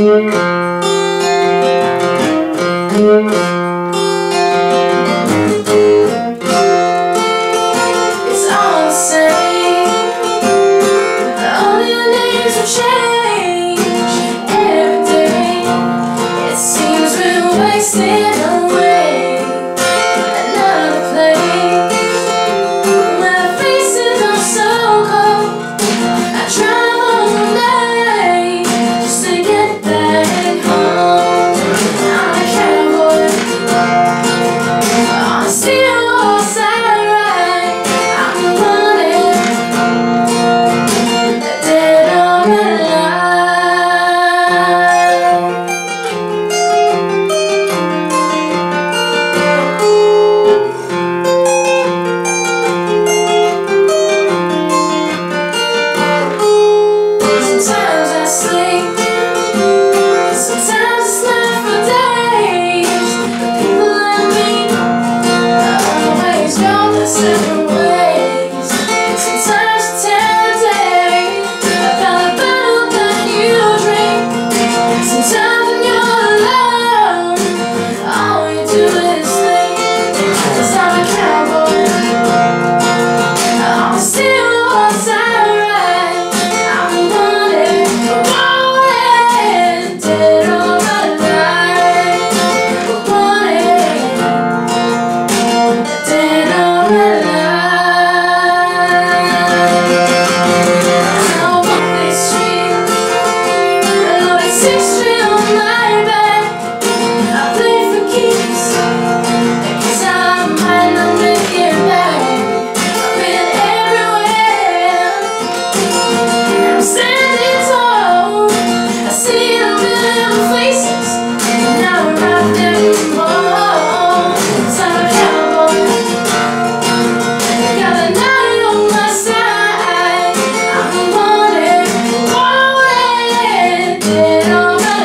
It's all the same. All your names will change every day. It seems we're wasting away. Another place where faces are so cold. I travel all night just to get back home. I'm a cowboy on a steel horse I ride. I'm running, dead or alive. Sometimes I sleep, sometimes it's not for days. The people I meet always go their separate ways. Sometimes you tell a day about a bottle that you drink. Sometimes when you're alone, all you do is think. 'Cause I'm a cowboy on a steel horse I ride. I'm running, dead or alive. Running, dead or alive. I walk these streets, always 6th Street on my back. I play for keeps, 'cause I might not make it back. I've been everywhere, and I'm standing tall. I see a million faces, and now I rock them all. 'Cause I'm a cowboy, got a night on my side. I'm wanted, dead or alive.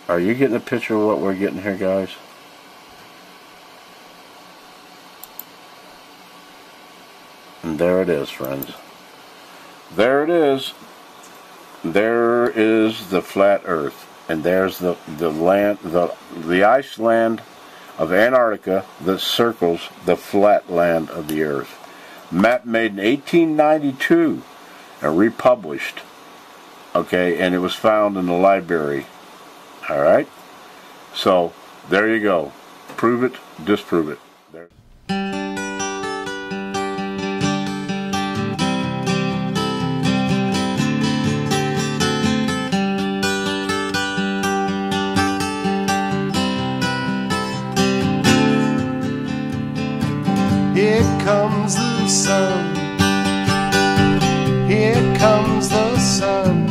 Are you getting a picture of what we're getting here, guys? And there it is, friends. There it is. There is the flat Earth, and there's the land, the ice land of Antarctica that circles the flat land of the Earth. Map made in 1892 and republished. Okay, and it was found in the library. All right. So there you go. Prove it, disprove it. There. Here comes the sun. Here comes the sun.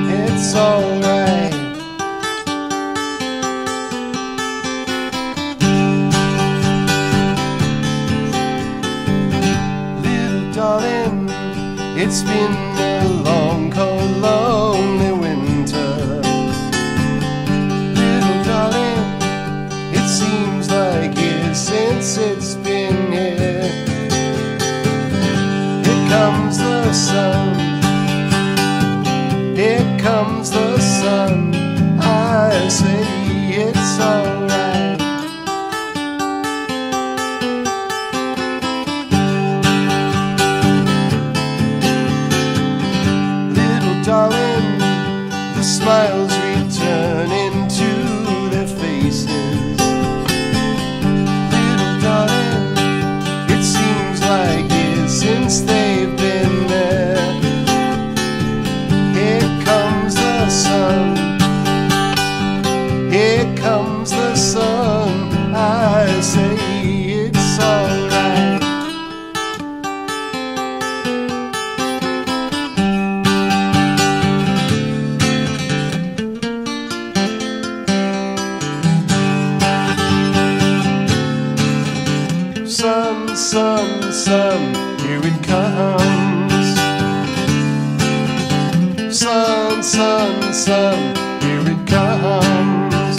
It's alright. Little darling, it's been a long, cold, lonely winter. Little darling, it seems like years since it's been here. Here comes the sun. Here comes the sun. I say it's alright. Little darling, the smiles return into their faces. Little darling, it seems like years since they've been there. Here comes the sun. Here comes the sun. I say it's alright. Sun, sun, sun, here it comes. Sun, sun, sun, here it comes.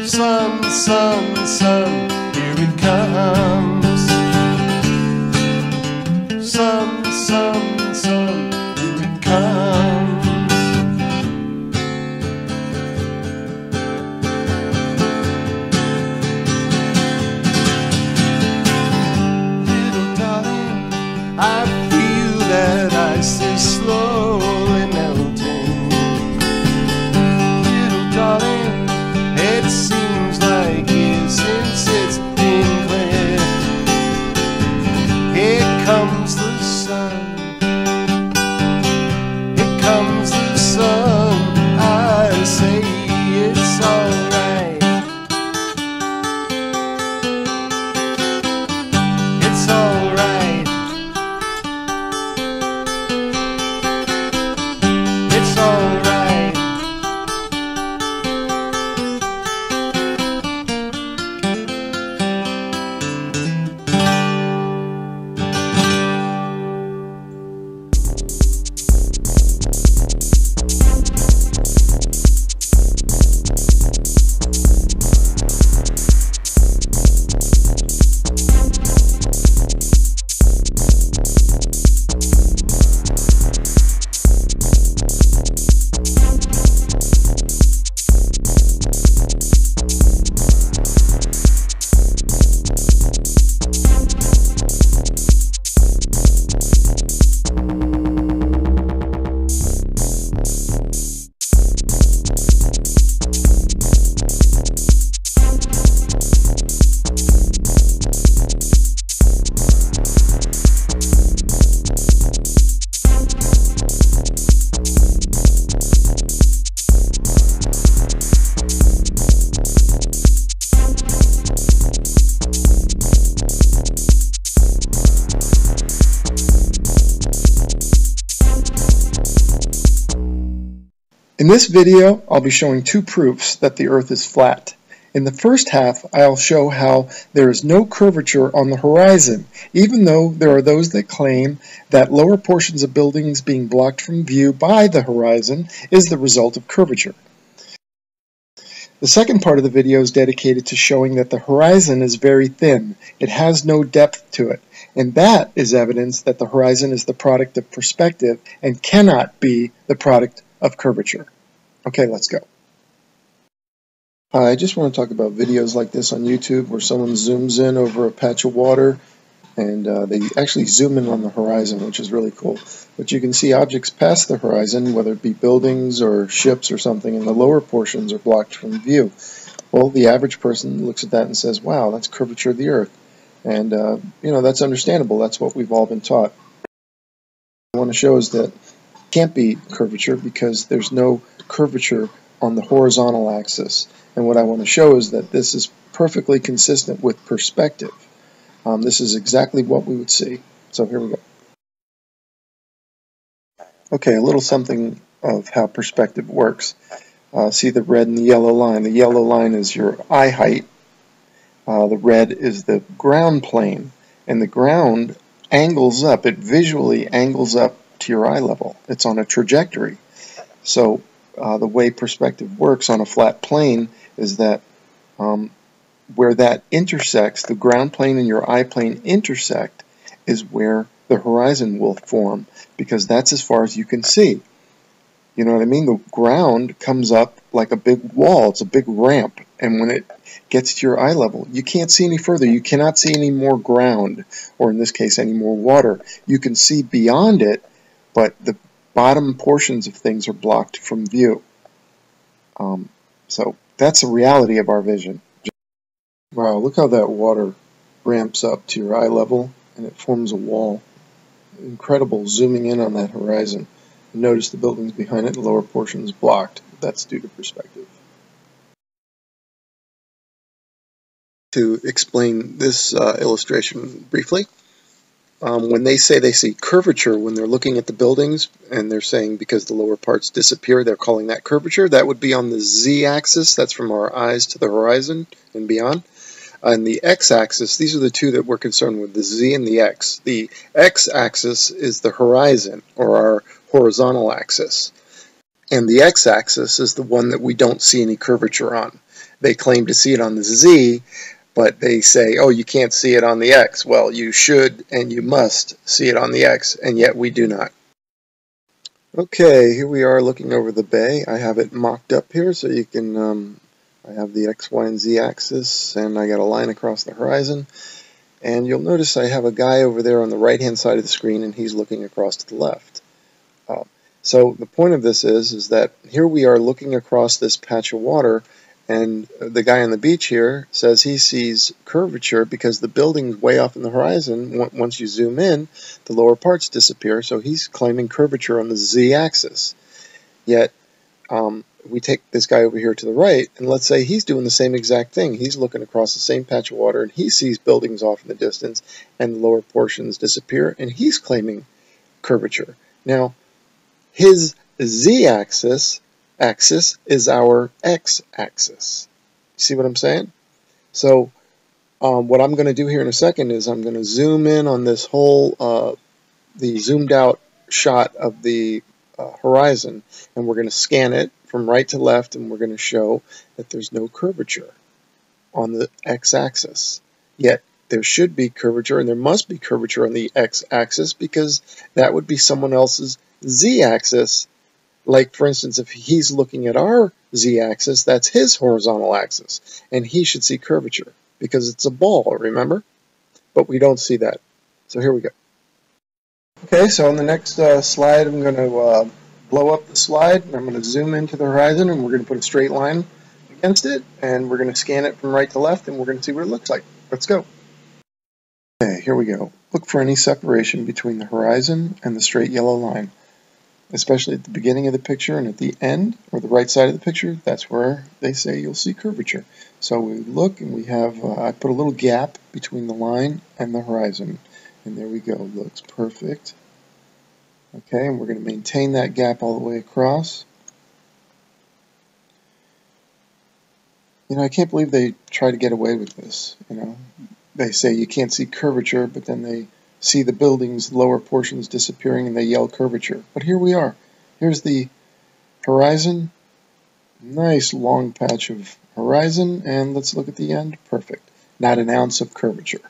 Sun, sun, sun, here it comes. Sun, sun, sun, here it comes. Little darling, I feel that ice is slowly melting. Little darling, it seems like years since it's been clear. Here comes the sun. Here comes the sun. I say it's alright. It's alright. It's alright. In this video, I'll be showing two proofs that the Earth is flat. In the first half, I'll show how there is no curvature on the horizon, even though there are those that claim that lower portions of buildings being blocked from view by the horizon is the result of curvature. The second part of the video is dedicated to showing that the horizon is very thin. It has no depth to it, and that is evidence that the horizon is the product of perspective and cannot be the product of curvature. Okay, let's go. I just want to talk about videos like this on YouTube where someone zooms in over a patch of water and they actually zoom in on the horizon, which is really cool. But you can see objects past the horizon, whether it be buildings or ships or something, and the lower portions are blocked from view. Well, the average person looks at that and says, wow, that's curvature of the Earth. And, you know, that's understandable. That's what we've all been taught. What I want to show is that it can't be curvature because there's no curvature on the horizontal axis. And what I want to show is that this is perfectly consistent with perspective. This is exactly what we would see. So here we go. Okay, a little something of how perspective works. See the red and the yellow line. The yellow line is your eye height. The red is the ground plane. And the ground angles up. It visually angles up to your eye level. It's on a trajectory. So the way perspective works on a flat plane is that where that intersects, the ground plane and your eye plane intersect, is where the horizon will form, because that's as far as you can see. You know what I mean? The ground comes up like a big wall. It's a big ramp, and when it gets to your eye level, you can't see any further. You cannot see any more ground, or in this case, any more water. You can see beyond it, but the bottom portions of things are blocked from view. So that's the reality of our vision. Wow, look how that water ramps up to your eye level and it forms a wall. Incredible, zooming in on that horizon. Notice the buildings behind it, the lower portion is blocked. That's due to perspective. To explain this illustration briefly, when they say they see curvature when they're looking at the buildings, and they're saying because the lower parts disappear, they're calling that curvature. That would be on the z-axis. That's from our eyes to the horizon and beyond. On the x-axis, these are the two that we're concerned with, the z and the x. The x-axis is the horizon, or our horizontal axis. And the x-axis is the one that we don't see any curvature on. They claim to see it on the z, but they say, oh, you can't see it on the x. Well, you should and you must see it on the x, and yet we do not. Okay, here we are looking over the bay. I have it mocked up here so you can... I have the X, Y, and Z axis, and I got a line across the horizon. And you'll notice I have a guy over there on the right-hand side of the screen, and he's looking across to the left. So the point of this is that here we are looking across this patch of water, and the guy on the beach here says he sees curvature because the building's way off in the horizon. Once you zoom in, the lower parts disappear, so he's claiming curvature on the Z-axis. Yet, we take this guy over here to the right, and let's say he's doing the same exact thing. He's looking across the same patch of water, and he sees buildings off in the distance, and the lower portions disappear, and he's claiming curvature. Now, his z-axis is our x-axis. You see what I'm saying? So, what I'm going to do here in a second is I'm going to zoom in on this whole, the zoomed out shot of the horizon, and we're going to scan it from right to left, and we're going to show that there's no curvature on the x-axis. Yet there should be curvature, and there must be curvature on the x-axis because that would be someone else's z-axis. Like, for instance, if he's looking at our z-axis, that's his horizontal axis, and he should see curvature because it's a ball, remember? But we don't see that. So here we go. Okay, so on the next slide, I'm going to blow up the slide, and I'm going to zoom into the horizon, and we're going to put a straight line against it, and we're going to scan it from right to left, and we're going to see what it looks like. Let's go. Okay, here we go. Look for any separation between the horizon and the straight yellow line, especially at the beginning of the picture and at the end, or the right side of the picture. That's where they say you'll see curvature. So we look, and we have, I put a little gap between the line and the horizon, and there we go. Looks perfect. Okay, and we're going to maintain that gap all the way across. I can't believe they try to get away with this. They say you can't see curvature, but then they see the building's lower portions disappearing and they yell curvature. But here we are. Here's the horizon. Nice long patch of horizon, and let's look at the end. Perfect. Not an ounce of curvature.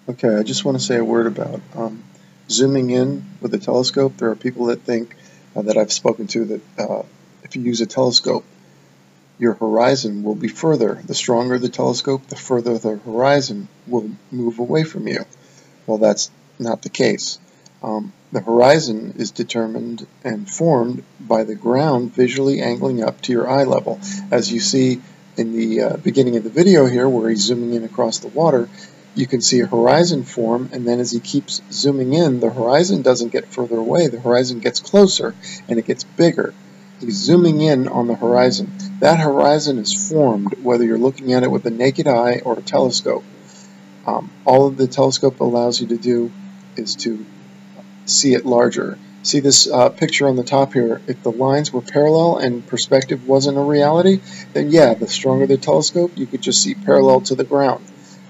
Okay, I just want to say a word about zooming in with a telescope. There are people that think that I've spoken to that if you use a telescope, your horizon will be further. The stronger the telescope, the further the horizon will move away from you. Well, that's not the case. The horizon is determined and formed by the ground visually angling up to your eye level. As you see in the beginning of the video here, where he's zooming in across the water, you can see a horizon form, and then as he keeps zooming in, the horizon doesn't get further away. The horizon gets closer, and it gets bigger. He's zooming in on the horizon. That horizon is formed whether you're looking at it with a naked eye or a telescope. All of the telescope allows you to do is to see it larger. See this picture on the top here? If the lines were parallel and perspective wasn't a reality, then yeah, the stronger the telescope, you could just see parallel to the ground.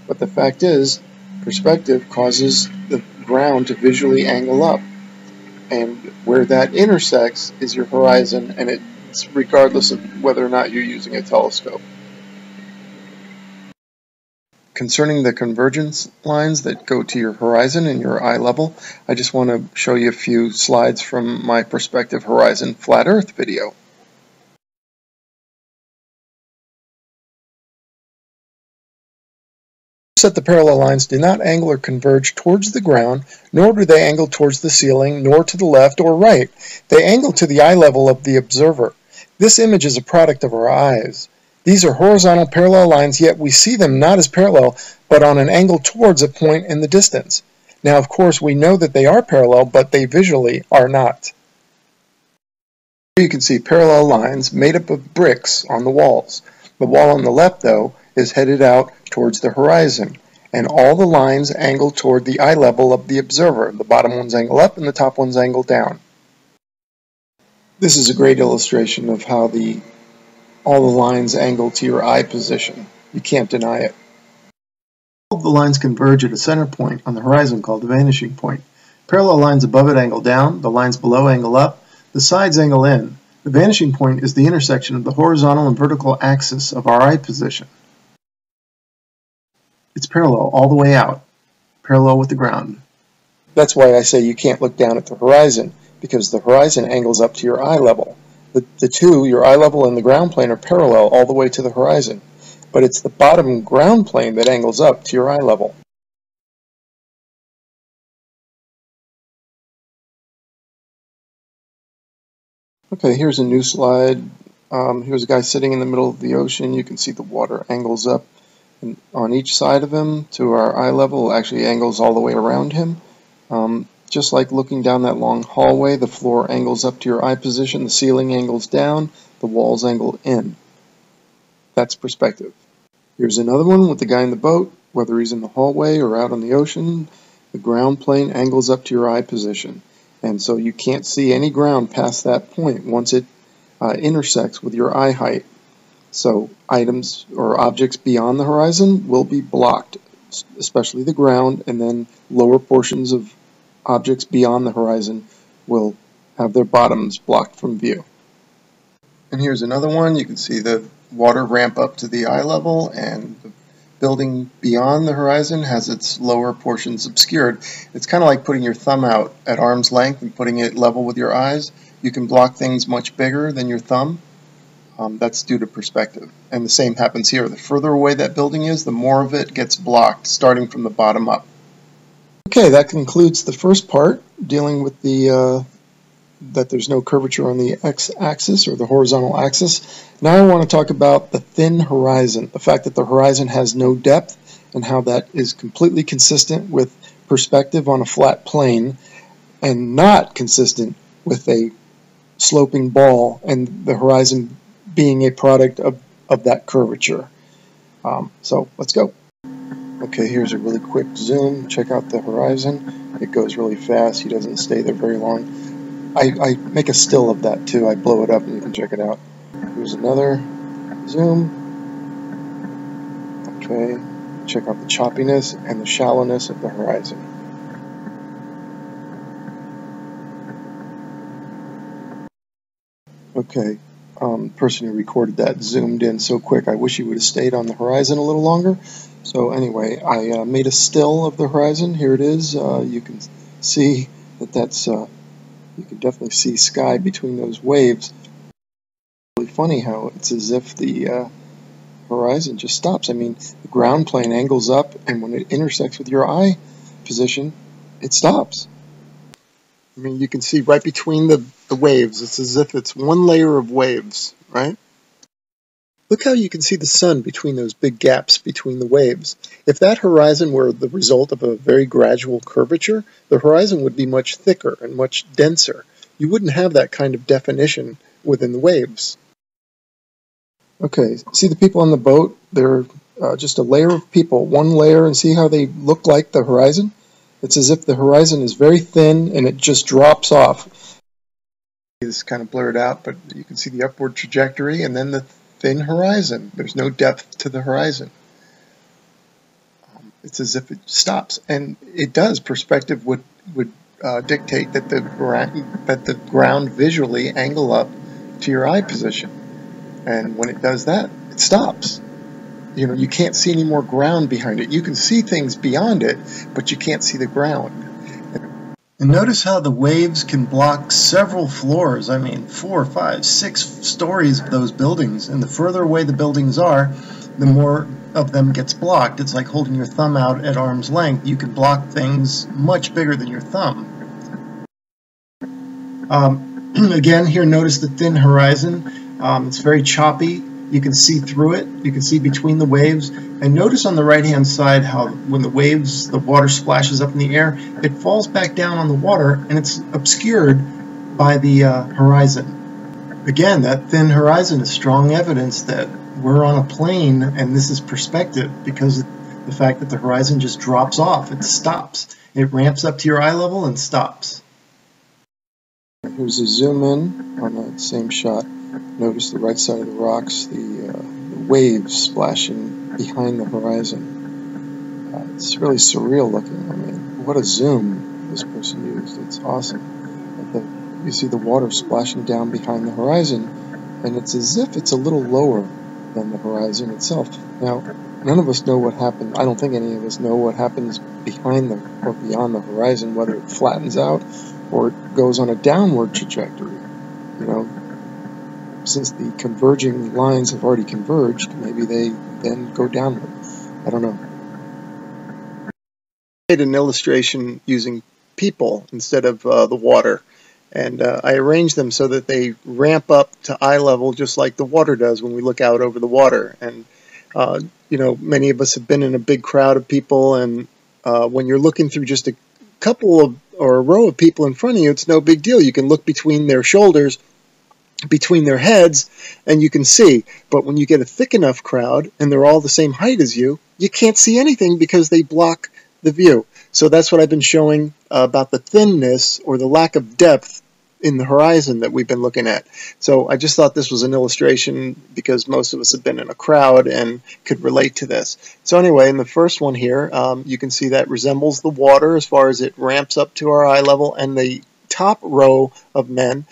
But the fact is, perspective causes the ground to visually angle up. And where that intersects is your horizon, and it's regardless of whether or not you're using a telescope. Concerning the convergence lines that go to your horizon and your eye level, I just want to show you a few slides from my Perspective Horizon Flat Earth video. That the parallel lines do not angle or converge towards the ground, nor do they angle towards the ceiling, nor to the left or right. They angle to the eye level of the observer. This image is a product of our eyes. These are horizontal parallel lines, yet we see them not as parallel, but on an angle towards a point in the distance. Now, of course, we know that they are parallel, but they visually are not. Here you can see parallel lines made up of bricks on the walls. The wall on the left, though, is headed out towards the horizon, and all the lines angle toward the eye level of the observer. The bottom ones angle up and the top ones angle down. This is a great illustration of how all the lines angle to your eye position. You can't deny it. All of the lines converge at a center point on the horizon called the vanishing point. Parallel lines above it angle down, the lines below angle up, the sides angle in. The vanishing point is the intersection of the horizontal and vertical axis of our eye position. It's parallel all the way out, parallel with the ground. That's why I say you can't look down at the horizon, because the horizon angles up to your eye level. The two, your eye level and the ground plane, are parallel all the way to the horizon, but it's the bottom ground plane that angles up to your eye level. Okay, here's a new slide. Here's a guy sitting in the middle of the ocean. You can see the water angles up and on each side of him to our eye level. Actually angles all the way around him. Just like looking down that long hallway, the floor angles up to your eye position, the ceiling angles down, the walls angle in. That's perspective. Here's another one with the guy in the boat. Whether he's in the hallway or out on the ocean, the ground plane angles up to your eye position. And so you can't see any ground past that point once it intersects with your eye height. So items or objects beyond the horizon will be blocked, especially the ground, and then lower portions of objects beyond the horizon will have their bottoms blocked from view. And here's another one. You can see the water ramp up to the eye level, and the building beyond the horizon has its lower portions obscured. It's kind of like putting your thumb out at arm's length and putting it level with your eyes. You can block things much bigger than your thumb. That's due to perspective. And the same happens here. The further away that building is, the more of it gets blocked, starting from the bottom up. Okay, that concludes the first part, dealing with that there's no curvature on the x-axis or the horizontal axis. Now I want to talk about the thin horizon, the fact that the horizon has no depth, and how that is completely consistent with perspective on a flat plane, and not consistent with a sloping ball and the horizon being a product of that curvature. So let's go. Okay, here's a really quick zoom. Check out the horizon. It goes really fast. He doesn't stay there very long. I make a still of that too. I blow it up and you can check it out. Here's another zoom. Okay, check out the choppiness and the shallowness of the horizon. Okay, person who recorded that zoomed in so quick, I wish he would have stayed on the horizon a little longer. So anyway, I made a still of the horizon. Here it is. You can see that's, you can definitely see sky between those waves. Really funny how it's as if the horizon just stops. I mean, the ground plane angles up, and when it intersects with your eye position, it stops. I mean, you can see right between the waves. It's as if it's one layer of waves, right? Look how you can see the sun between those big gaps between the waves. If that horizon were the result of a very gradual curvature, the horizon would be much thicker and much denser. You wouldn't have that kind of definition within the waves. Okay, see the people on the boat? They're just a layer of people, one layer, and see how they look like the horizon? It's as if the horizon is very thin and it just drops off. This is kind of blurred out, but you can see the upward trajectory and then the thin horizon. There's no depth to the horizon. It's as if it stops, and it does. Perspective would dictate that the ground visually angle up to your eye position, and when it does that, it stops. You know, you can't see any more ground behind it. You can see things beyond it, but you can't see the ground. And notice how the waves can block several floors. I mean, 4, 5, 6 stories of those buildings. And the further away the buildings are, the more of them gets blocked. It's like holding your thumb out at arm's length. You can block things much bigger than your thumb. Again, here notice the thin horizon. It's very choppy. You can see through it. You can see between the waves. And notice on the right-hand side how when the water splashes up in the air, it falls back down on the water and it's obscured by the horizon. Again, that thin horizon is strong evidence that we're on a plane and this is perspective because of the fact that the horizon just drops off. It stops. It ramps up to your eye level and stops. Here's a zoom in on that same shot. Notice the right side of the rocks, the waves splashing behind the horizon. It's really surreal looking. I mean, what a zoom this person used. It's awesome. You see the water splashing down behind the horizon, and it's as if it's a little lower than the horizon itself. Now, none of us know what happens. I don't think any of us know what happens behind or beyond the horizon, whether it flattens out or it goes on a downward trajectory. You know, since the converging lines have already converged, maybe they then go downward. I don't know. I made an illustration using people instead of the water, and I arranged them so that they ramp up to eye level just like the water does when we look out over the water. And you know, many of us have been in a big crowd of people, and when you're looking through just a couple of or a row of people in front of you, it's no big deal. You can look between their shoulders, between their heads, and you can see. But when you get a thick enough crowd and they're all the same height as you, you can't see anything because they block the view. So that's what I've been showing about the thinness or the lack of depth in the horizon that we've been looking at. So I just thought this was an illustration because most of us have been in a crowd and could relate to this. So anyway, in the first one here, you can see that resembles the water as far as it ramps up to our eye level, and the top row of men,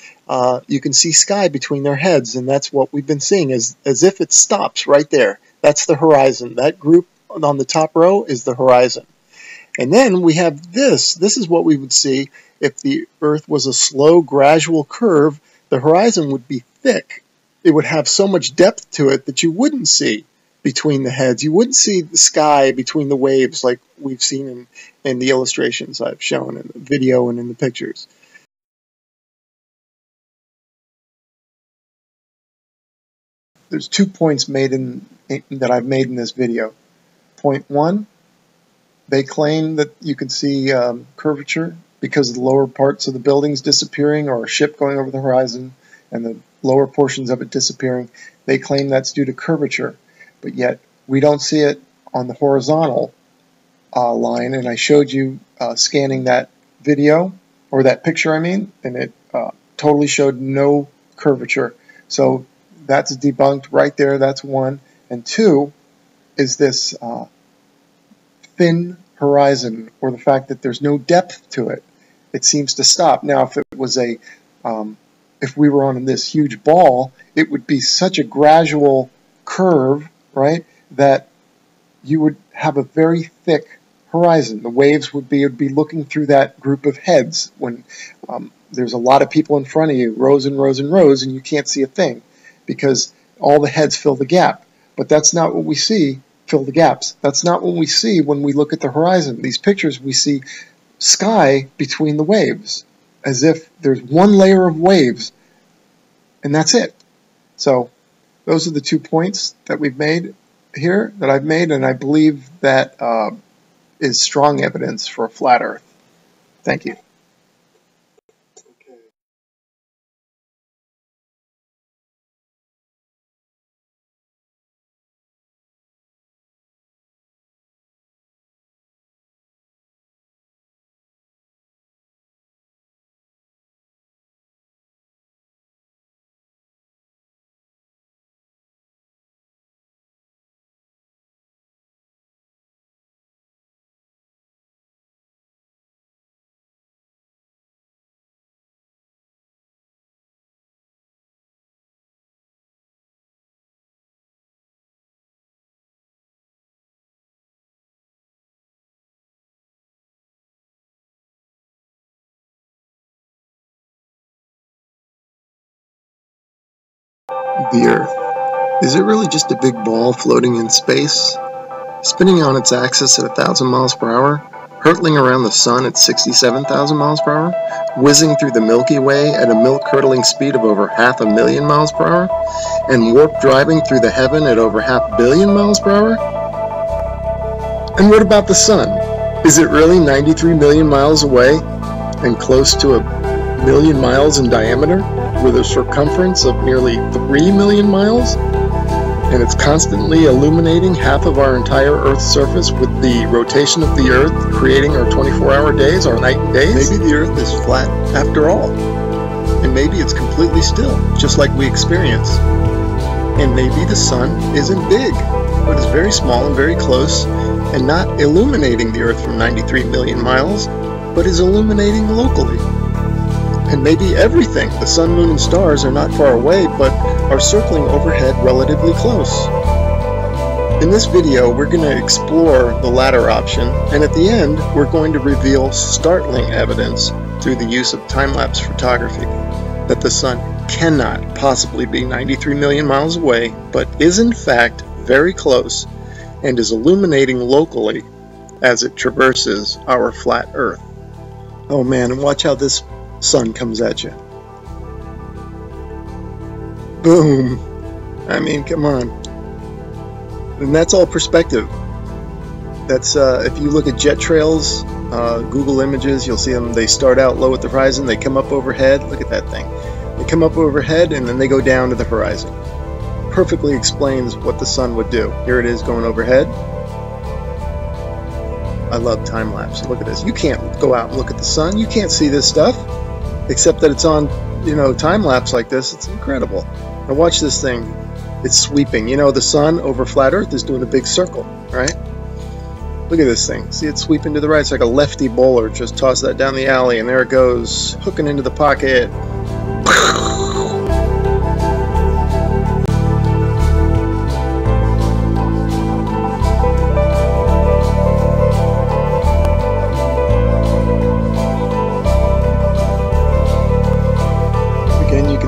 you can see sky between their heads, and that's what we've been seeing, as if it stops right there. That's the horizon. That group on the top row is the horizon. And then we have this. This is what we would see if the Earth was a slow, gradual curve. The horizon would be thick. It would have so much depth to it that you wouldn't see between the heads. You wouldn't see the sky between the waves like we've seen in the illustrations I've shown in the video and in the pictures. There's 2 points that I've made in this video. Point 1, they claim that you can see curvature because of the lower parts of the buildings disappearing or a ship going over the horizon and the lower portions of it disappearing. They claim that's due to curvature, but yet we don't see it on the horizontal line, and I showed you scanning that video, or that picture I mean, and it totally showed no curvature. So that's debunked right there. That's one. And two is this thin horizon, or the fact that there's no depth to it. It seems to stop. Now, if it was if we were on this huge ball, it would be such a gradual curve, right, that you would have a very thick horizon. The waves would be looking through that group of heads when there's a lot of people in front of you, rows and rows and rows, and you can't see a thing because all the heads fill the gap. But that's not what we see, fill the gaps. That's not what we see when we look at the horizon. These pictures, we see sky between the waves, as if there's one layer of waves, and that's it. So those are the 2 points that we've made here, that I've made, and I believe that is strong evidence for a flat Earth. Thank you. The Earth. Is it really just a big ball floating in space, spinning on its axis at 1,000 miles per hour, hurtling around the sun at 67,000 miles per hour, whizzing through the Milky Way at a milk-curdling speed of over 500,000 miles per hour, and warp driving through the heaven at over 500 million miles per hour? And what about the sun? Is it really 93 million miles away and close to 1,000,000 miles in diameter, with a circumference of nearly 3 million miles? And it's constantly illuminating half of our entire Earth's surface with the rotation of the Earth, creating our 24-hour days, our night and days? Maybe the Earth is flat after all. And maybe it's completely still, just like we experience. And maybe the sun isn't big, but is very small and very close, and not illuminating the Earth from 93 million miles, but is illuminating locally. And maybe everything, the sun, moon, and stars, are not far away, but are circling overhead relatively close. In this video, we're going to explore the latter option, and at the end, we're going to reveal startling evidence through the use of time-lapse photography that the sun cannot possibly be 93 million miles away, but is in fact very close and is illuminating locally as it traverses our flat Earth. Oh man, and watch how this sun comes at you. Boom. I mean, come on. And that's all perspective. That's if you look at jet trails, Google Images, you'll see them. They start out low at the horizon, they come up overhead. Look at that thing. They come up overhead and then they go down to the horizon. Perfectly explains what the sun would do. Here it is going overhead. I love time lapse. Look at this. You can't go out and look at the sun. You can't see this stuff, except that it's on, time lapse like this. It's incredible. Now watch this thing. It's sweeping. The sun over flat Earth is doing a big circle, right? Look at this thing. See it sweeping to the right. It's like a lefty bowler. Just toss that down the alley, and there it goes, hooking into the pocket.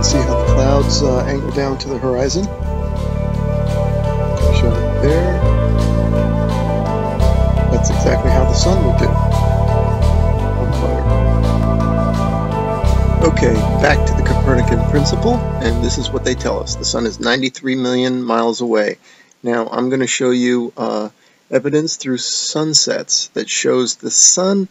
See how the clouds angle down to the horizon. Show it there. That's exactly how the sun would do. Okay, back to the Copernican principle, and this is what they tell us. The sun is 93 million miles away. Now, I'm going to show you evidence through sunsets that shows the sun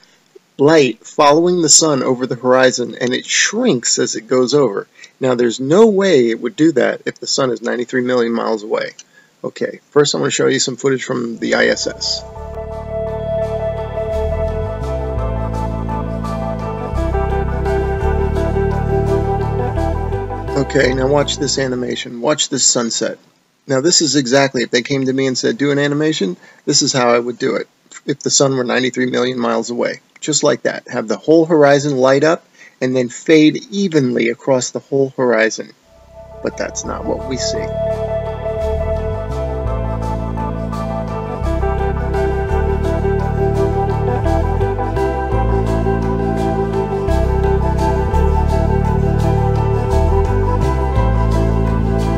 light following the sun over the horizon, and it shrinks as it goes over. Now, there's no way it would do that if the sun is 93 million miles away. Okay, first I'm going to show you some footage from the ISS. Okay, now watch this animation. Watch this sunset. Now this is exactly, if they came to me and said, do an animation, this is how I would do it. If the sun were 93 million miles away. Just like that. Have the whole horizon light up and then fade evenly across the whole horizon. But that's not what we see.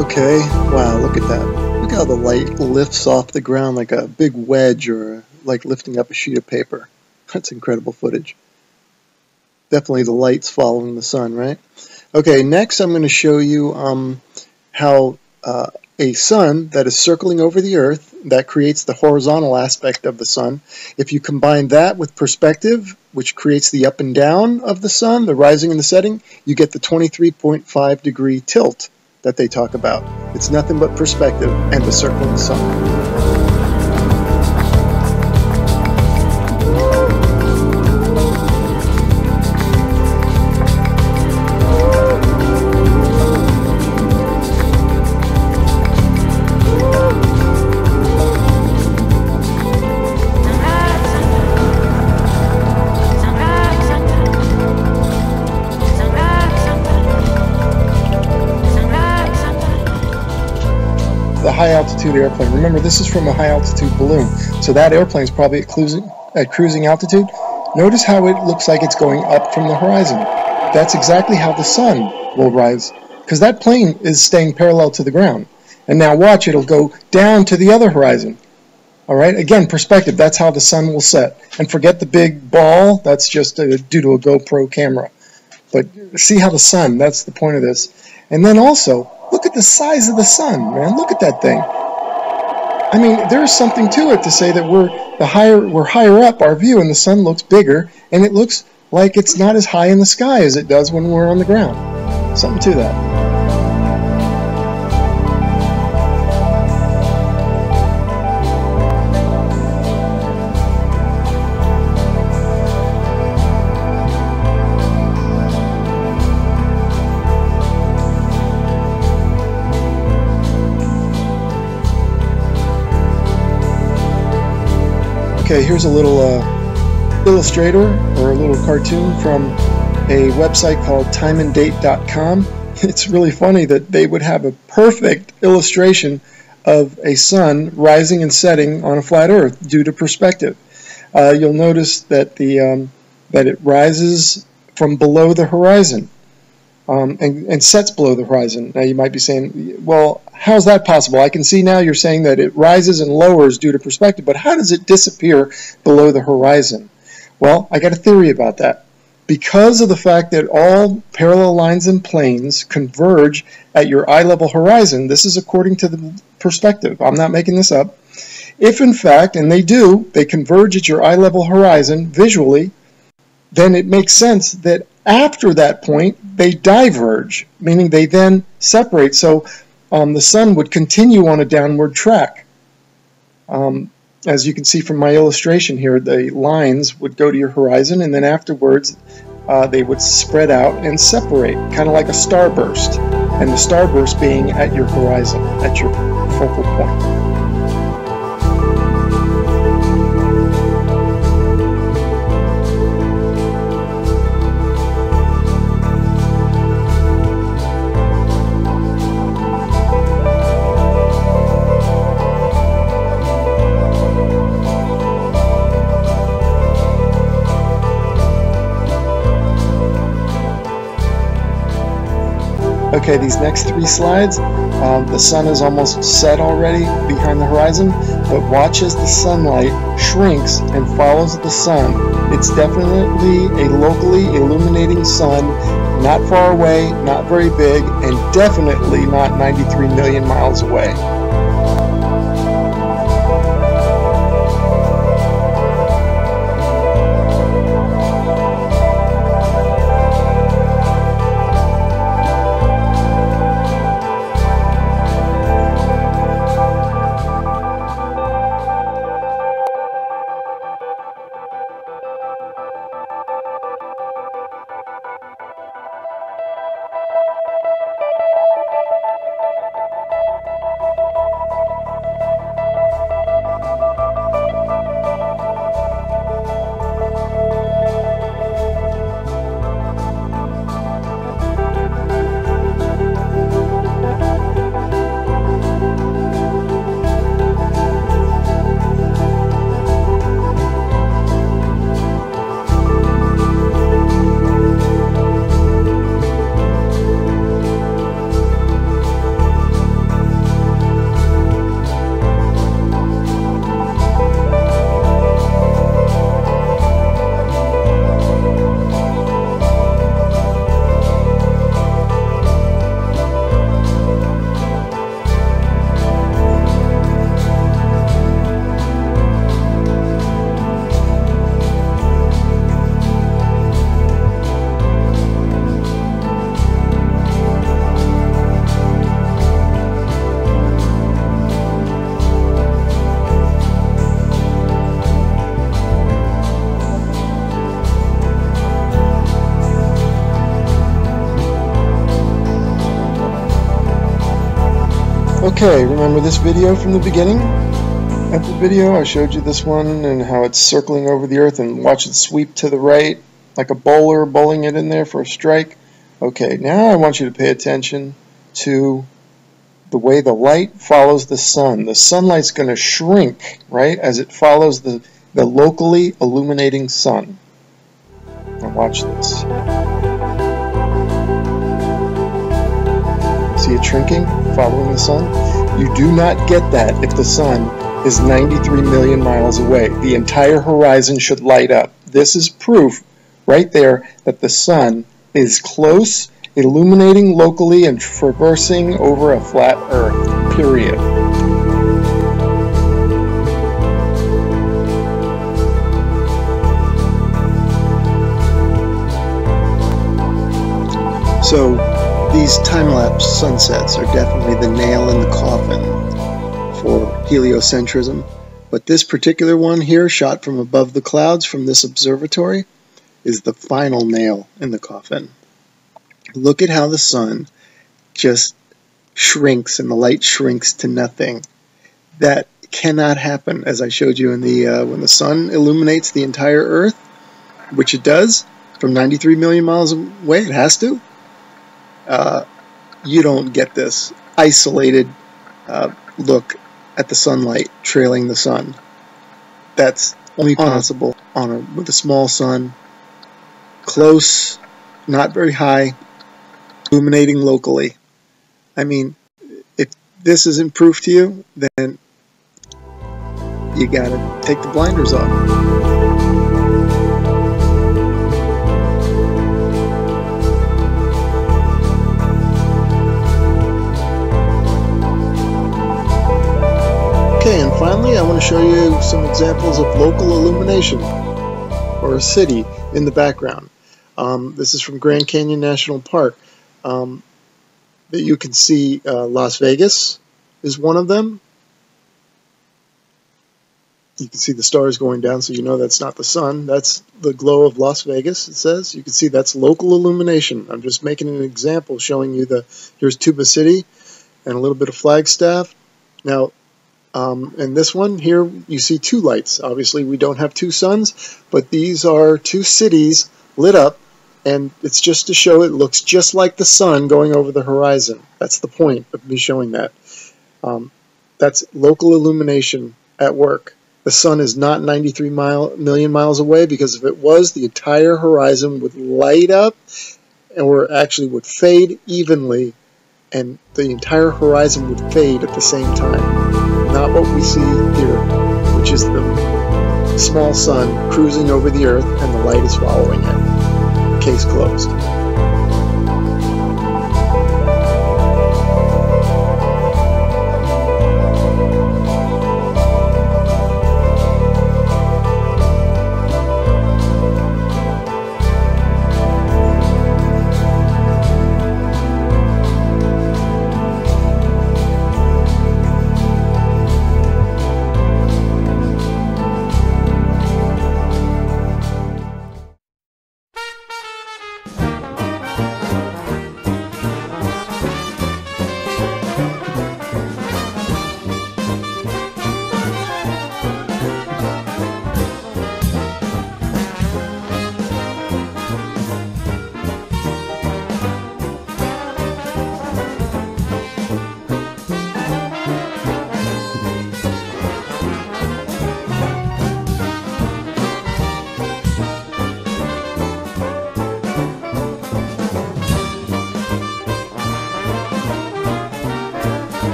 Okay, wow, look at that. Look how the light lifts off the ground like a big wedge or like lifting up a sheet of paper. That's incredible footage. Definitely the light's following the sun, right? Okay, next I'm going to show you how a sun that is circling over the Earth, that creates the horizontal aspect of the sun. If you combine that with perspective, which creates the up and down of the sun, the rising and the setting, you get the 23.5 degree tilt that they talk about. It's nothing but perspective and the circling sun. The high altitude airplane. Remember, this is from a high altitude balloon, so that airplane is probably at cruising altitude. Notice how it looks like it's going up from the horizon. That's exactly how the sun will rise, because that plane is staying parallel to the ground. And now watch, it'll go down to the other horizon. All right, again, perspective, that's how the sun will set. And forget the big ball, that's just due to a GoPro camera. But see how the sun, that's the point of this. And then also, look at the size of the sun, man. Look at that thing. I mean, there's something to it to say that we're higher up our view and the sun looks bigger and it looks like it's not as high in the sky as it does when we're on the ground. Something to that. Okay, here's a little illustrator or a little cartoon from a website called timeanddate.com. It's really funny that they would have a perfect illustration of a sun rising and setting on a flat Earth due to perspective. You'll notice that that it rises from below the horizon and sets below the horizon. Now you might be saying, well, how's that possible? I can see now you're saying that it rises and lowers due to perspective, but how does it disappear below the horizon? Well, I got a theory about that. Because of the fact that all parallel lines and planes converge at your eye level horizon, this is according to the perspective, I'm not making this up. If in fact, and they do, they converge at your eye level horizon visually, then it makes sense that after that point they diverge, meaning they then separate. So the sun would continue on a downward track. As you can see from my illustration here, the lines would go to your horizon and then afterwards they would spread out and separate, kind of like a starburst, and the starburst being at your horizon, at your focal point. Okay, these next three slides, the sun is almost set already behind the horizon, but watch as the sunlight shrinks and follows the sun. It's definitely a locally illuminating sun, not far away, not very big, and definitely not 93 million miles away. Okay, remember this video from the beginning of the video? I showed you this one and how it's circling over the Earth, and watch it sweep to the right like a bowler bowling it in there for a strike. Okay, now I want you to pay attention to the way the light follows the sun. The sunlight's going to shrink, right, as it follows the locally illuminating sun. Now watch this. See it shrinking, following the sun? You do not get that if the sun is 93 million miles away. The entire horizon should light up. This is proof right there that the sun is close, illuminating locally, and traversing over a flat Earth, period. So these time-lapse sunsets are definitely the nail in the coffin for heliocentrism. But this particular one here, shot from above the clouds from this observatory, is the final nail in the coffin. Look at how the sun just shrinks and the light shrinks to nothing. That cannot happen, as I showed you in the when the sun illuminates the entire Earth, which it does from 93 million miles away. It has to. You don't get this isolated look at the sunlight trailing the sun. That's only possible with a small sun, close, not very high, illuminating locally. I mean, if this isn't proof to you, then you gotta take the blinders off. Okay, and finally I want to show you some examples of local illumination, or a city in the background. This is from Grand Canyon National Park. That you can see Las Vegas is one of them. You can see the stars going down, so you know that's not the sun. That's the glow of Las Vegas, it says. You can see that's local illumination. I'm just making an example showing you here's Tuba City and a little bit of Flagstaff. Now, in this one here, you see two lights. Obviously, we don't have two suns, but these are two cities lit up, and it's just to show it looks just like the sun going over the horizon. That's the point of me showing that. That's local illumination at work. The sun is not 93 million miles away, because if it was, the entire horizon would light up, or actually would fade evenly, and the entire horizon would fade at the same time. Not what we see here, which is the small sun cruising over the Earth and the light is following it. Case closed.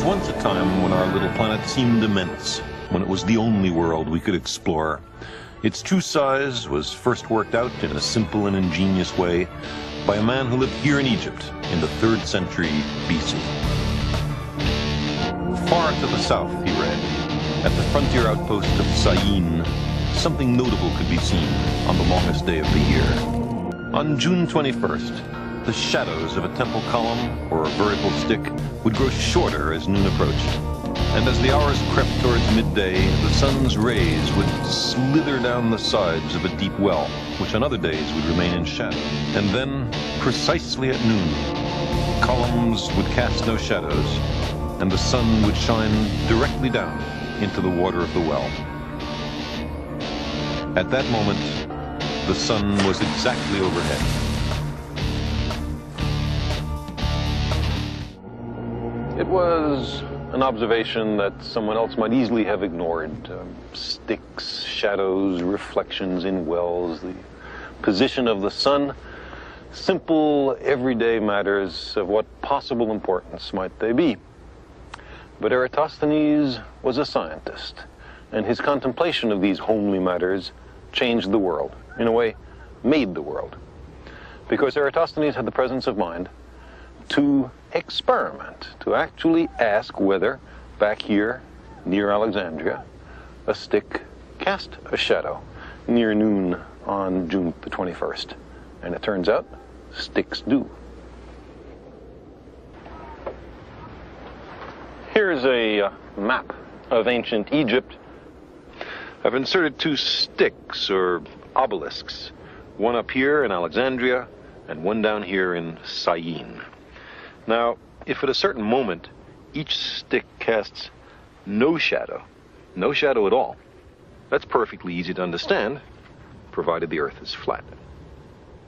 once a time when our little planet seemed immense, when it was the only world we could explore. Its true size was first worked out in a simple and ingenious way by a man who lived here in Egypt in the 3rd century BC. Far to the south, he read, at the frontier outpost of Syene, something notable could be seen on the longest day of the year. On June 21st, the shadows of a temple column or a vertical stick would grow shorter as noon approached. And as the hours crept towards midday, the sun's rays would slither down the sides of a deep well, which on other days would remain in shadow. And then, precisely at noon, columns would cast no shadows, and the sun would shine directly down into the water of the well. At that moment, the sun was exactly overhead. It was an observation that someone else might easily have ignored. Sticks, shadows, reflections in wells, the position of the sun, simple, everyday matters of what possible importance might they be. But Eratosthenes was a scientist, and his contemplation of these homely matters changed the world, in a way, made the world. Because Eratosthenes had the presence of mind to experiment, to actually ask whether, back here, near Alexandria, a stick cast a shadow near noon on June the 21st. And it turns out, sticks do. Here's a map of ancient Egypt. I've inserted 2 sticks, or obelisks, one up here in Alexandria and one down here in Syene. Now, if at a certain moment each stick casts no shadow at all, that's perfectly easy to understand, provided the Earth is flat.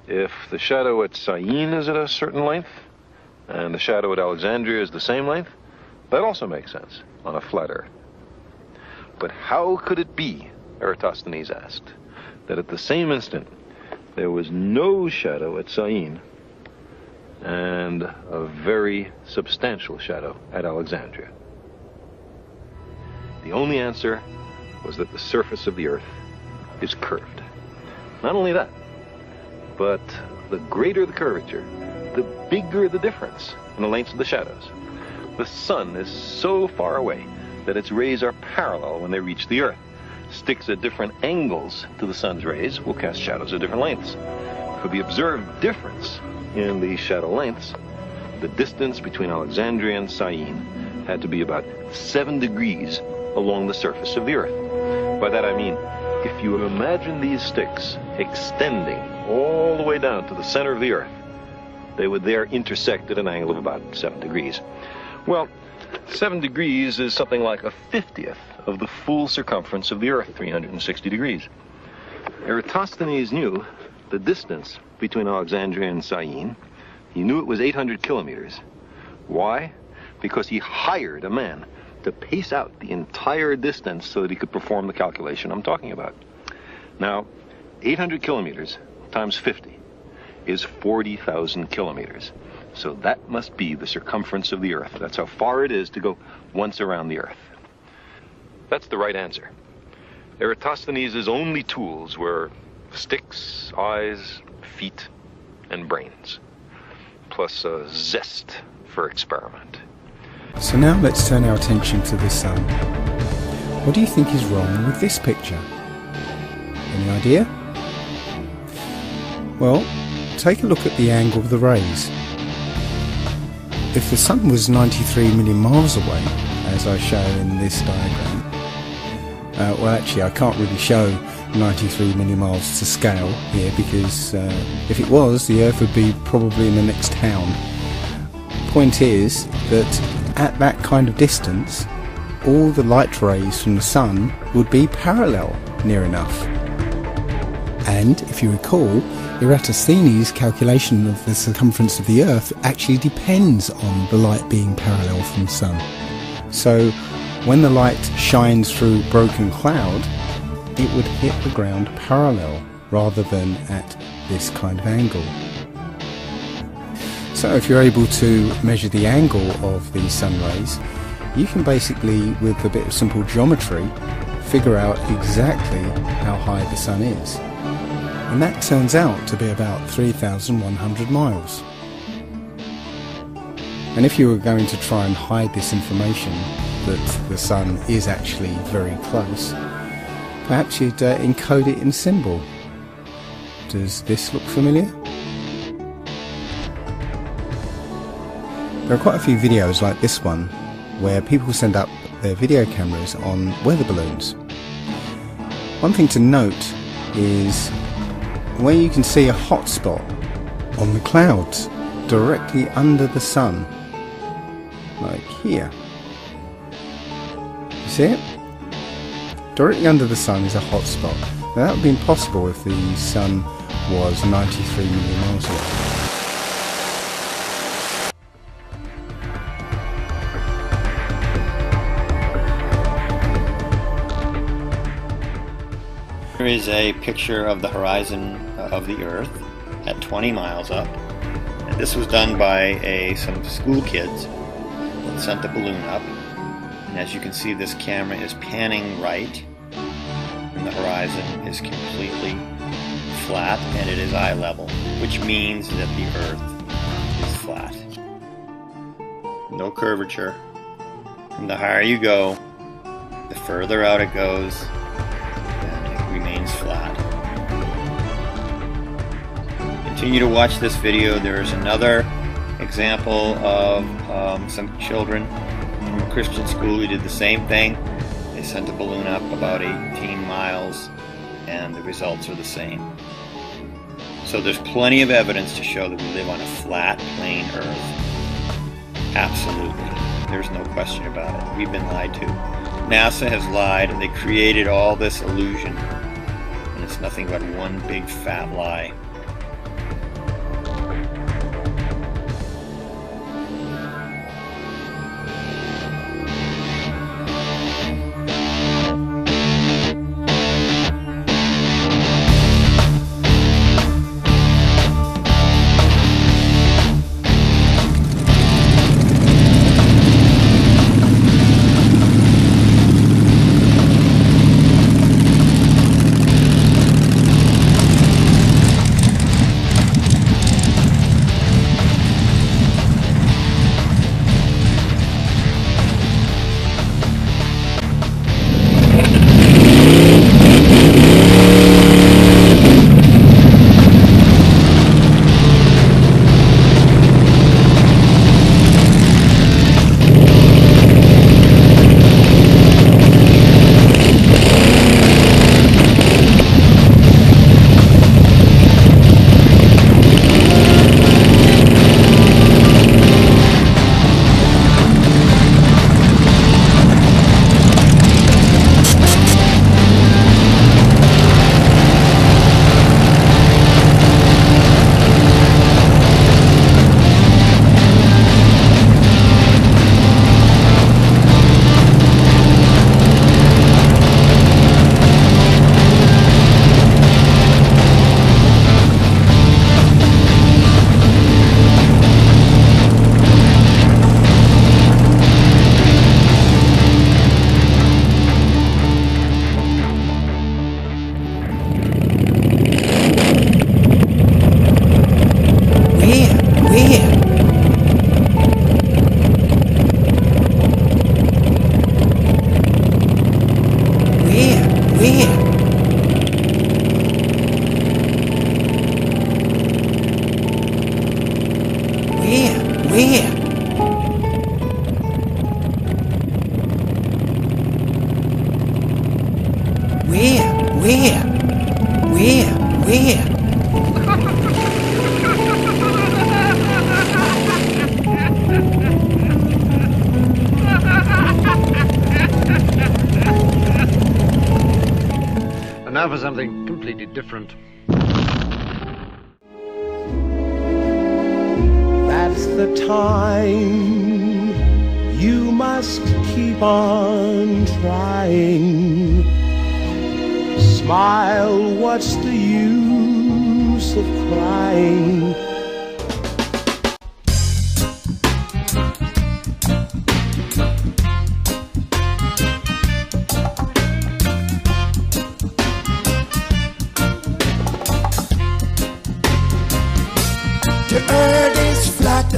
If the shadow at Syene is at a certain length, and the shadow at Alexandria is the same length, that also makes sense on a flat Earth. But how could it be, Eratosthenes asked, that at the same instant there was no shadow at Syene and a very substantial shadow at Alexandria? The only answer was that the surface of the Earth is curved. Not only that, but the greater the curvature, the bigger the difference in the lengths of the shadows. The sun is so far away that its rays are parallel when they reach the Earth. Sticks at different angles to the sun's rays will cast shadows at different lengths. For the observed difference in the shadow lengths, the distance between Alexandria and Syene had to be about 7 degrees along the surface of the Earth. By that I mean, if you imagine these sticks extending all the way down to the center of the Earth, they would there intersect at an angle of about 7 degrees. Well, 7 degrees is something like a 50th of the full circumference of the Earth, 360 degrees. Eratosthenes knew the distance between Alexandria and Syene. He knew it was 800 kilometers. Why? Because he hired a man to pace out the entire distance so that he could perform the calculation I'm talking about. Now, 800 kilometers times 50 is 40,000 kilometers. So that must be the circumference of the Earth. That's how far it is to go once around the Earth. That's the right answer. Eratosthenes' only tools were sticks, eyes, feet, and brains, plus a zest for experiment. So now let's turn our attention to the sun. What do you think is wrong with this picture? Any idea? Well, take a look at the angle of the rays. If the sun was 93 million miles away, as I show in this diagram, well actually I can't really show 93 million miles to scale here because if it was, the Earth would be probably in the next town. Point is that at that kind of distance, all the light rays from the sun would be parallel near enough. And if you recall, Eratosthenes' calculation of the circumference of the Earth actually depends on the light being parallel from the sun. So when the light shines through broken cloud, it would hit the ground parallel rather than at this kind of angle. So if you're able to measure the angle of the sun rays, you can basically, with a bit of simple geometry, figure out exactly how high the sun is. And that turns out to be about 3,100 miles. And if you were going to try and hide this information, that the sun is actually very close, perhaps you'd encode it in symbol. Does this look familiar? There are quite a few videos like this one where people send up their video cameras on weather balloons. One thing to note is where you can see a hot spot on the clouds directly under the sun, like here. You see it? Directly under the sun is a hot spot. Now that would be impossible if the sun was 93 million miles away. Here is a picture of the horizon of the Earth at 20 miles up. And this was done by some school kids that sent the balloon up. And as you can see, this camera is panning right, and the horizon is completely flat, and it is eye level, which means that the Earth is flat. No curvature. And the higher you go, the further out it goes, and it remains flat. Continue to watch this video. There is another example of some children from a Christian school who did the same thing. They sent a balloon up about 18 miles, and the results are the same. So there's plenty of evidence to show that we live on a flat, plain Earth. Absolutely. There's no question about it. We've been lied to. NASA has lied, and they created all this illusion. And it's nothing but one big fat lie. And now for something completely different. That's the time you must keep on trying. Smile, what's the use of crying? The earth is flat,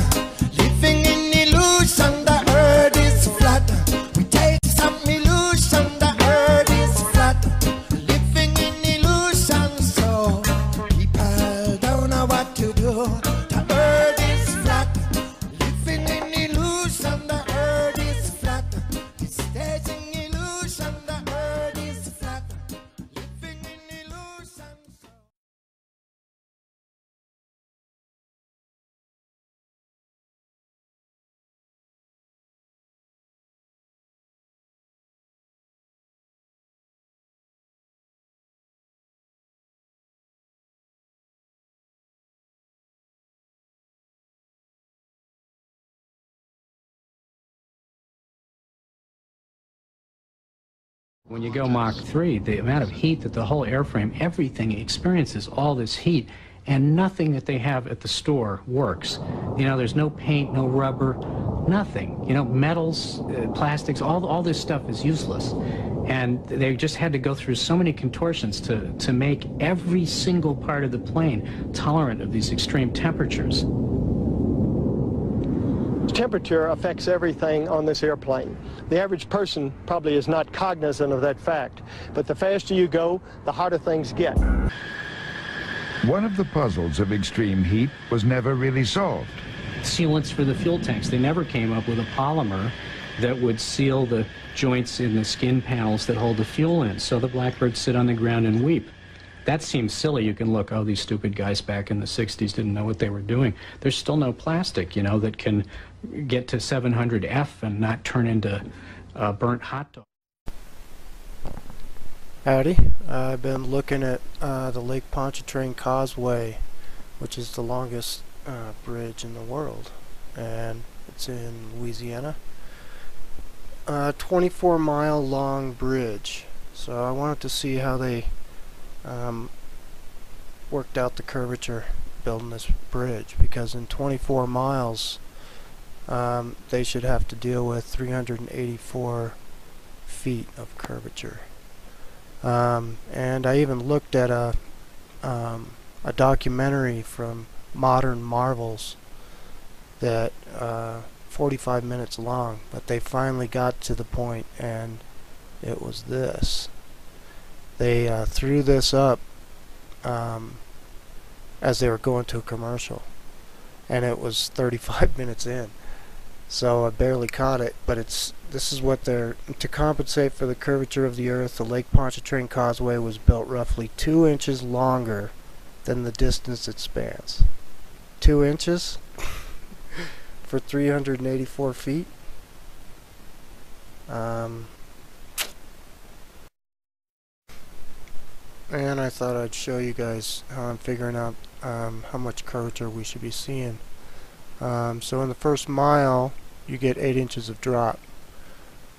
living in illusion. The earth is flat. We take some illusion. The earth is flat, living in illusion. So people don't know what to do. The earth is flat, living in illusion. The earth is flat. It's staging illusion. The earth is flat, living in illusion. When you go Mach 3, the amount of heat that the whole airframe, everything experiences all this heat, and nothing that they have at the store works. You know, there's no paint, no rubber, nothing. You know, metals, plastics, all this stuff is useless. And they just had to go through so many contortions to make every single part of the plane tolerant of these extreme temperatures. Temperature affects everything on this airplane. The average person probably is not cognizant of that fact, but the faster you go, the harder things get. One of the puzzles of extreme heat was never really solved. Sealants for the fuel tanks. They never came up with a polymer that would seal the joints in the skin panels that hold the fuel in, so the blackbirds sit on the ground and weep. That seems silly. You can look, oh, these stupid guys back in the 60s didn't know what they were doing. There's still no plastic, you know, that can get to 700F and not turn into burnt hot dog. Howdy. I've been looking at the Lake Pontchartrain Causeway, which is the longest bridge in the world, and it's in Louisiana. 24-mile long bridge. So I wanted to see how they worked out the curvature building this bridge, because in 24 miles they should have to deal with 384 feet of curvature. And I even looked at a documentary from Modern Marvels that 45 minutes long, but they finally got to the point, and it was this. They threw this up as they were going to a commercial, and it was 35 minutes in, so I barely caught it. But this is what they're to compensate for the curvature of the Earth. The Lake Pontchartrain Causeway was built roughly 2 inches longer than the distance it spans. 2 inches for 384 feet. And I thought I'd show you guys how I'm figuring out how much curvature we should be seeing. So in the first mile, you get 8 inches of drop.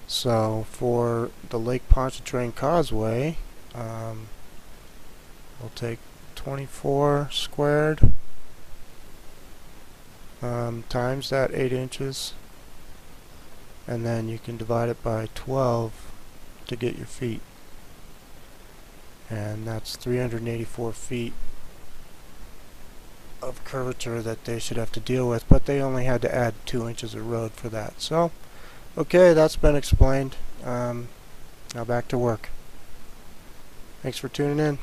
So for the Lake Pontchartrain Causeway, we'll take 24 squared times that 8 inches, and then you can divide it by 12 to get your feet. And that's 384 feet of curvature that they should have to deal with, but they only had to add 2 inches of road for that. So, okay, that's been explained. Now back to work. Thanks for tuning in.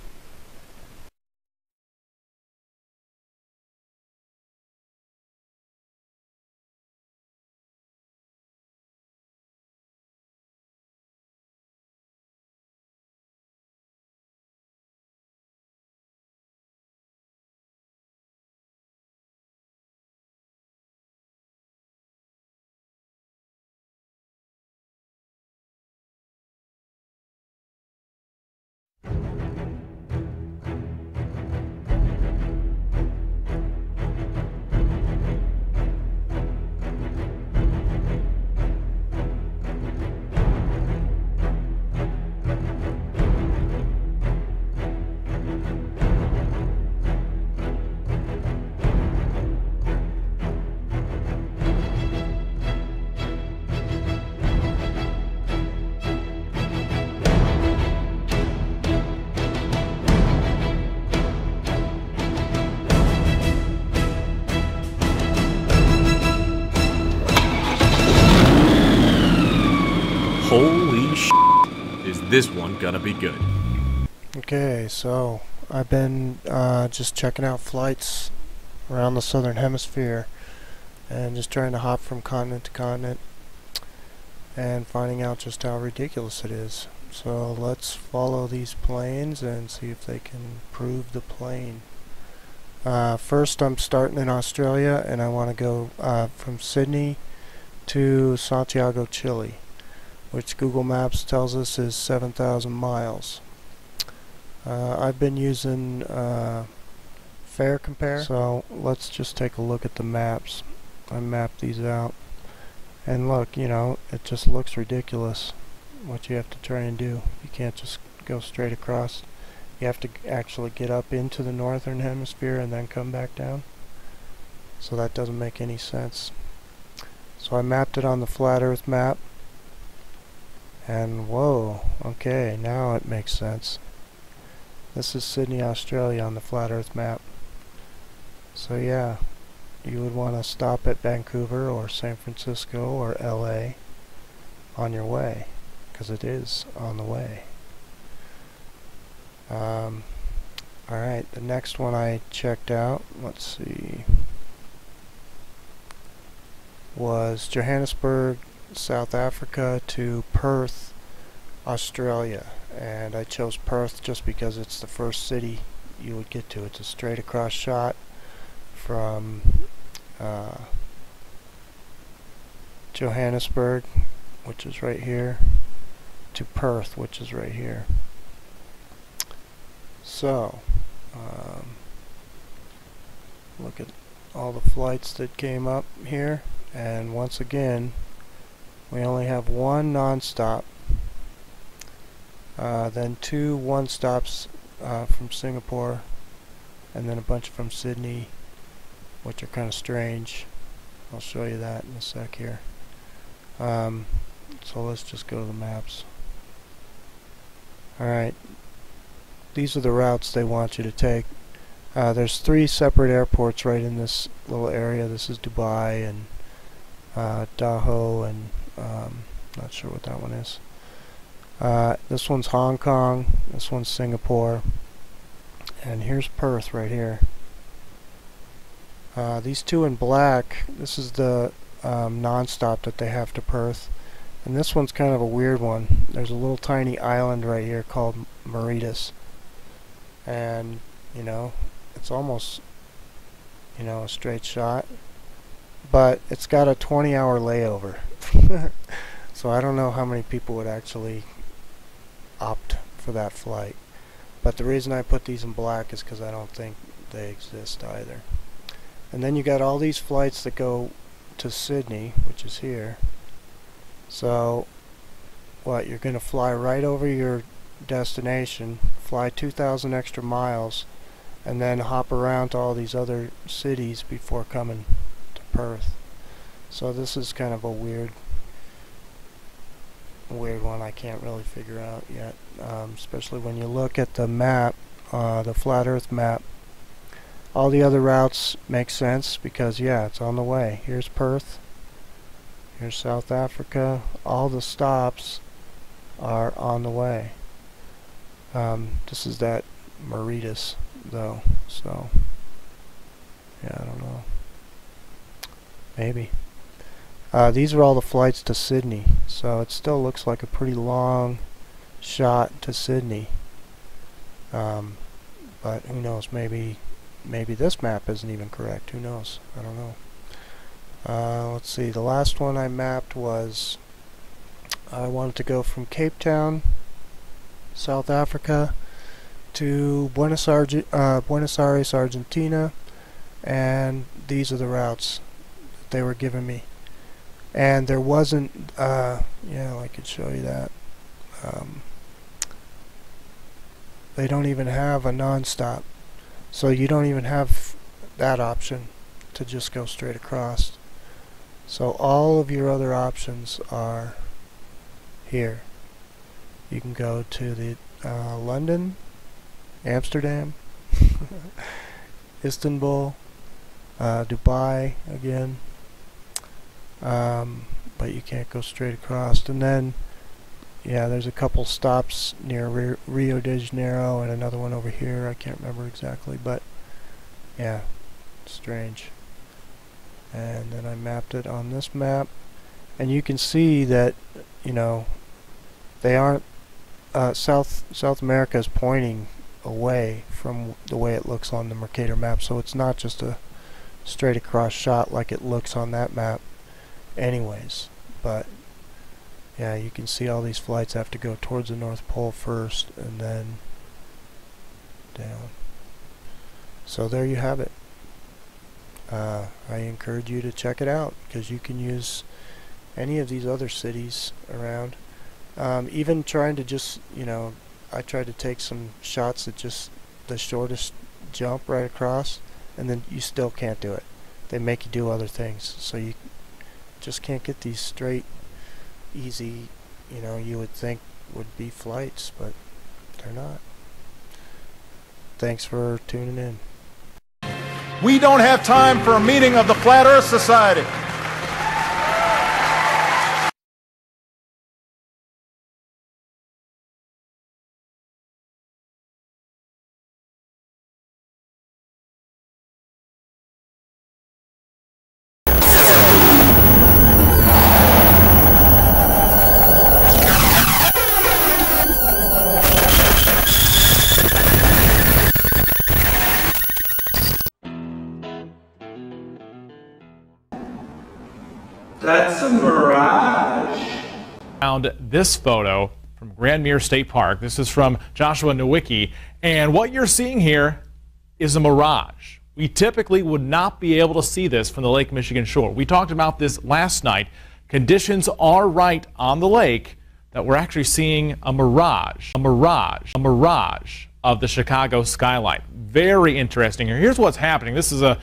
this one gonna be good. Okay, so I've been just checking out flights around the southern hemisphere and just trying to hop from continent to continent and finding out just how ridiculous it is. So let's follow these planes and see if they can prove the plane. First, I'm starting in Australia, and I want to go from Sydney to Santiago, Chile, which Google Maps tells us is 7,000 miles. I've been using Fare Compare, so let's just take a look at the maps. I mapped these out, and look, you know, it just looks ridiculous what you have to try and do. You can't just go straight across. You have to actually get up into the northern hemisphere and then come back down. So that doesn't make any sense. So I mapped it on the flat earth map, and whoa, okay, now it makes sense. This is Sydney, Australia on the flat earth map. So yeah, you would want to stop at Vancouver or San Francisco or LA on your way, because it is on the way. Alright, the next one I checked out, let's see, was Johannesburg, South Africa to Perth, Australia. And I chose Perth just because it's the first city you would get to. It's a straight across shot from Johannesburg, which is right here, to Perth, which is right here. So, look at all the flights that came up here, and once again, we only have one non-stop, then two one-stops from Singapore, and then a bunch from Sydney, which are kind of strange. I'll show you that in a sec here. So let's just go to the maps. Alright, these are the routes they want you to take. There's 3 separate airports right in this little area. This is Dubai and Dahou, and not sure what that one is. This one's Hong Kong, this one's Singapore, and here's Perth right here. These two in black, this is the non-stop that they have to Perth, and this one's kind of a weird one. There's a little tiny island right here called Mauritius, and you know, it's almost, you know, a straight shot, but it's got a 20-hour layover. So I don't know how many people would actually opt for that flight, but the reason I put these in black is because I don't think they exist either. And then you got all these flights that go to Sydney, which is here. So what, you're going to fly right over your destination, fly 2,000 extra miles, and then hop around to all these other cities before coming to Perth. So this is kind of a weird one I can't really figure out yet, especially when you look at the map, the flat earth map. All the other routes make sense because yeah, it's on the way. Here's Perth, here's South Africa, all the stops are on the way. This is that Mauritius though, so yeah, I don't know, maybe. These are all the flights to Sydney, so it still looks like a pretty long shot to Sydney, but who knows, maybe this map isn't even correct, who knows, I don't know. Let's see, the last one I mapped was, I wanted to go from Cape Town, South Africa, to Buenos Aires, Argentina, and these are the routes that they were giving me. And there wasn't, yeah, I could show you that. They don't even have a non-stop, so you don't even have that option to just go straight across. So all of your other options are here. You can go to the London, Amsterdam, Istanbul, Dubai again, but you can't go straight across. And then yeah, there's a couple stops near Rio de Janeiro and another one over here. I can't remember exactly, but yeah, strange. And then I mapped it on this map, and you can see that, you know, they aren't South America is pointing away from the way it looks on the Mercator map, so it's not just a straight across shot like it looks on that map anyways. But yeah, you can see all these flights have to go towards the North Pole first and then down. So there you have it. I encourage you to check it out, because you can use any of these other cities around. Even trying to just, you know, I tried to take some shots at just the shortest jump right across, and then you still can't do it. They make you do other things, so you just can't get these straight, easy, you know, you would think would be flights, but they're not. Thanks for tuning in. We don't have time for a meeting of the Flat Earth Society. That's a mirage. Found this photo from Grand Mere State Park. This is from Joshua Nowicki, and what you're seeing here is a mirage. We typically would not be able to see this from the Lake Michigan shore. We talked about this last night. Conditions are right on the lake that we're actually seeing a mirage of the Chicago skyline. Very interesting here. Here's what's happening. This is a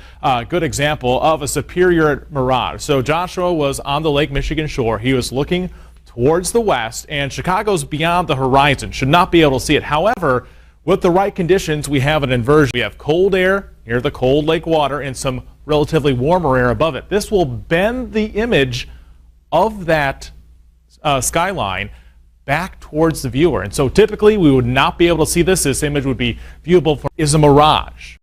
good example of a superior mirage. So Joshua was on the Lake Michigan shore. He was looking towards the west, and Chicago's beyond the horizon. Should not be able to see it. However, with the right conditions, we have an inversion. We have cold air near the cold lake water and some relatively warmer air above it. This will bend the image of that skyline back towards the viewer. And so typically we would not be able to see this. This image would be viewable for is a mirage.